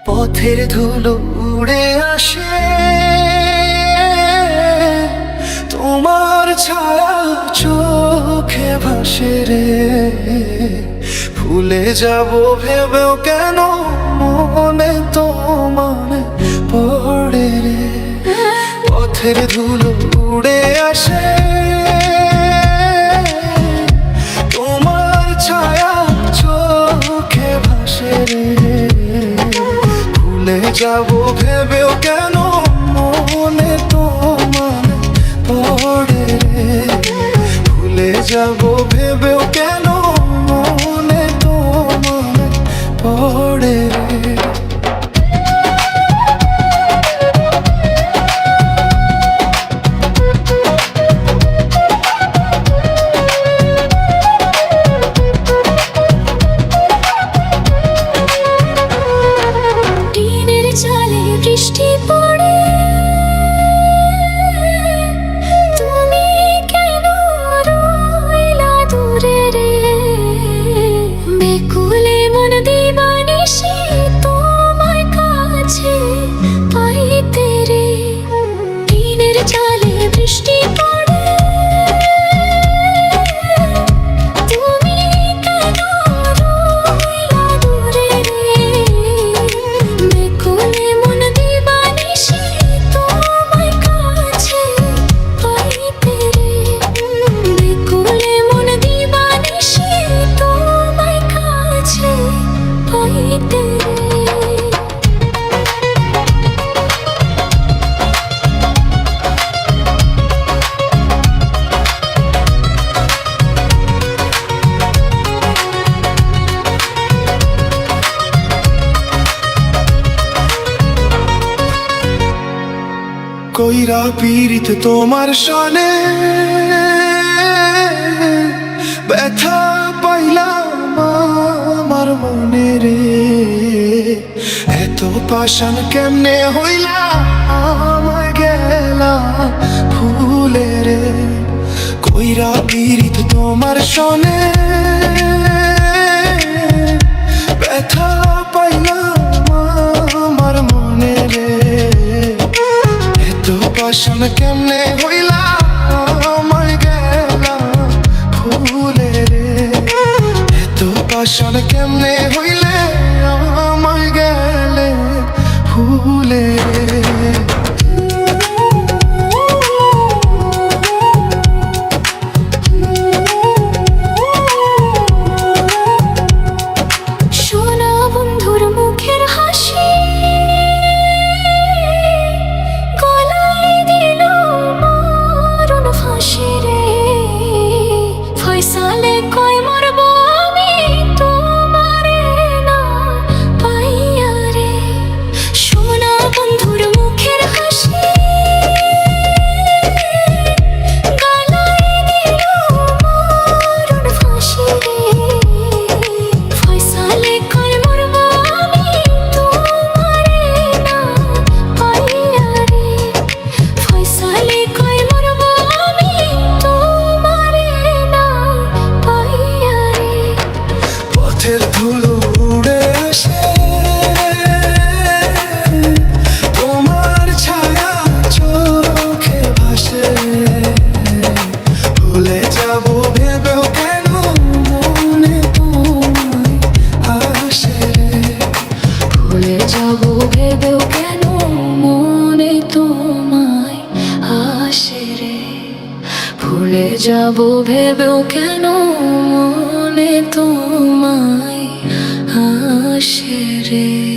পথের ধুলো উড়ে আসে, তোমার ছায়া চোখে ভাসে রে। ভুলে যাব ভেবেও কেন মনে তোমার পড়ে রে। পথের ধুলো উড়ে আসে, তোমার ছায়া চোখে ভাসে রে। ভুলে যাব ভেবেও কেন মনে তোমার পড়ে রে। ভুলে যাব ভেবেও কেন মনে তোমার পড়ে রে। বৃষ্টি পড়ে, তুমি কেন রইলা দূরে রে। বেকুলে মন দিবানিশি তোমার কাছে পাইতে রে। টিনের চালে বৃষ্টি পড়ে, তুমি কেন রইলা দূরে রে। বেকুলে কইরা পীড়িত তোমার সনে, ব্যথা পাইলাম আমার মনে রে। এত পাষাণ কেমনে হইলা আমায় গেলা ভুলে রে। কইরা পীড়িত তোমার সনে, ব্যথা পাইলাম আমার মনে রে। পাষাণ কেমনে হইলা আমায় গেলা ভুলে রে। এত পাষাণ কেমনে হইলে আমায় গেলে ভুলে রে। সোনা বন্ধুর মুখের হাসি, ফয়সালে কই মরব আমি তোমারে না পাইয়া রে। সোনা বন্ধুর মুখের হাসি, গলায় দিল মরণ ফাঁসি রে। ফয়সালে কই মরব আমি তোমারে না পাইয়া রে। ফয়সালে কই মরব আমি তোমারে না পাইয়া রে। পথের ধুলো উড়ে আসে, তোমার ছায়া চোখে ভাসে। ভুলে যাব ভেবেও কেন মনে তোমায় আসে রে। ভুলে যাব ভেবেও কেন মনে তোমায় আসে রে। ভুলে যাব ভেবেও কেন মনে তোমায় আসে রে।